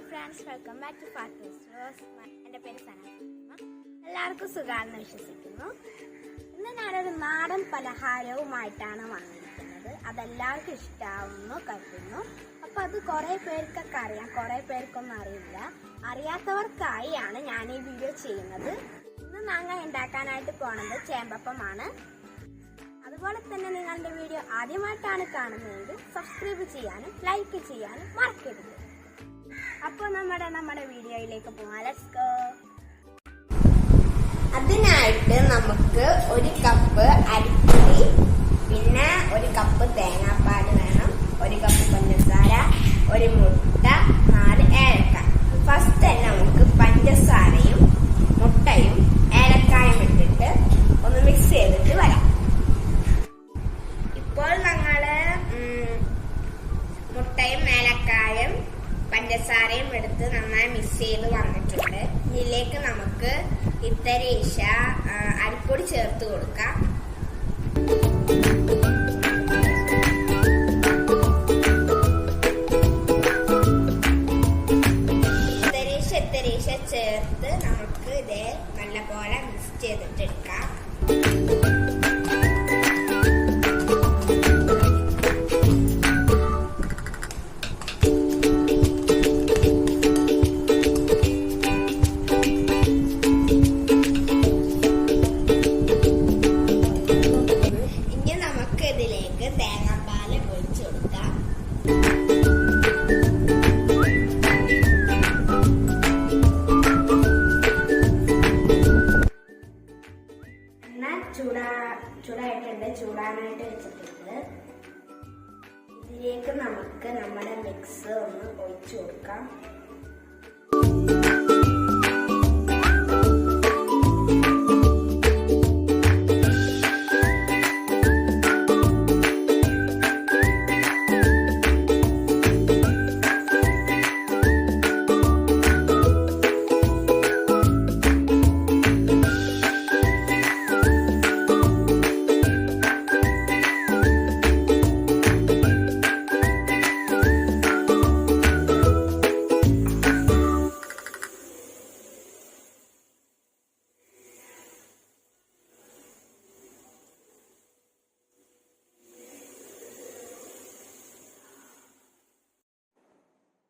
Friends, welcome back to Fathus Rose. എൻ്റെ പേര് സന. എല്ലാവർക്കും സുഖമാണെന്ന് വിശ്വസിക്കുന്നു. ഇന്ന് ഞാനൊരു നാടൻ പലഹാരവുമായിട്ടാണ് വന്നിരിക്കുന്നത്. അതെല്ലാവർക്കും ഇഷ്ടമാവുമെന്ന് കരുതുന്നു. അപ്പം അത് കുറേ പേർക്കൊക്കെ അറിയാം, കുറേ പേർക്കൊന്നും അറിയില്ല. അറിയാത്തവർക്കായാണ് ഞാൻ ഈ വീഡിയോ ചെയ്യുന്നത്. ഇന്ന് ഞങ്ങൾ ഉണ്ടാക്കാനായിട്ട് പോണത് ചേമ്പപ്പമാണ്. അതുപോലെ തന്നെ നിങ്ങളുടെ വീഡിയോ ആദ്യമായിട്ടാണ് കാണുന്നതെങ്കിൽ സബ്സ്ക്രൈബ് ചെയ്യാനും ലൈക്ക് ചെയ്യാനും മറക്കരുത്. അപ്പോൾ നമ്മുടെ വീഡിയോയിലേക്ക് പോകാം. Let's go. അതിനായിട്ട് നമുക്ക് 1 കപ്പ് അരിപ്പൊടി, പിന്നെ 1 കപ്പ് തേങ്ങാപ്പാൽ വേണം, 1 കപ്പ് പഞ്ചസാര, 1 മുട്ട, 4 ഏലക്ക. ഫസ്റ്റ് തന്നെ നമുക്ക് പഞ്ചസാരയും മുട്ടയും ഏലക്കായും ഇട്ടിട്ട് ഒന്ന് മിക്സ് ചെയ്തിട്ട് വരാം. ഇപ്പോൾ ഞങ്ങള് മുട്ടയും ഏലക്കായും പഞ്ചസാരയും എടുത്ത് നന്നായി മിക്സ് ചെയ്ത് വന്നിട്ടുണ്ട്. ഇതിലേക്ക് നമുക്ക് ഇത്തിരീശ അരിപ്പൊടി ചേർത്ത് കൊടുക്കാം. ഇത്തിരീശ ചേർത്ത് നമുക്ക് ഇത് നല്ലപോലെ മിക്സ് ചെയ്തിട്ടെടുക്കാം. ഇതിലേക്ക് തേങ്ങാപ്പാല് ഒഴിച്ചു കൊടുക്കാം. എണ്ണ ചൂടായിട്ടുണ്ട്, ചൂടാനായിട്ട് വെച്ചിട്ടുണ്ട്. ഇതിലേക്ക് നമുക്ക് നമ്മുടെ മിക്സ് ഒന്ന് ഒഴിച്ചു കൊടുക്കാം.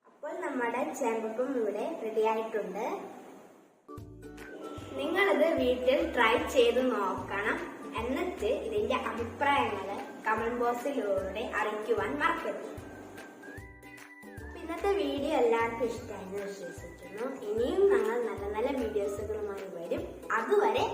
അപ്പോൾ നമ്മുടെ ചേമ്പപ്പം ഇവിടെ റെഡി ആയിട്ടുണ്ട്. നിങ്ങളിത് വീട്ടിൽ ട്രൈ ചെയ്ത് നോക്കണം. എന്നിട്ട് ഇതിന്റെ അഭിപ്രായങ്ങൾ കമന്റ് ബോക്സിലൂടെ അറിയിക്കുവാൻ മറക്കരുത്. ഇന്നത്തെ വീഡിയോ എല്ലാവർക്കും ഇഷ്ടമായെന്ന് വിശ്വസിക്കുന്നു. ഇനിയും ഞങ്ങൾ നല്ല നല്ല വീഡിയോസുകളുമായി വരും. അതുവരെ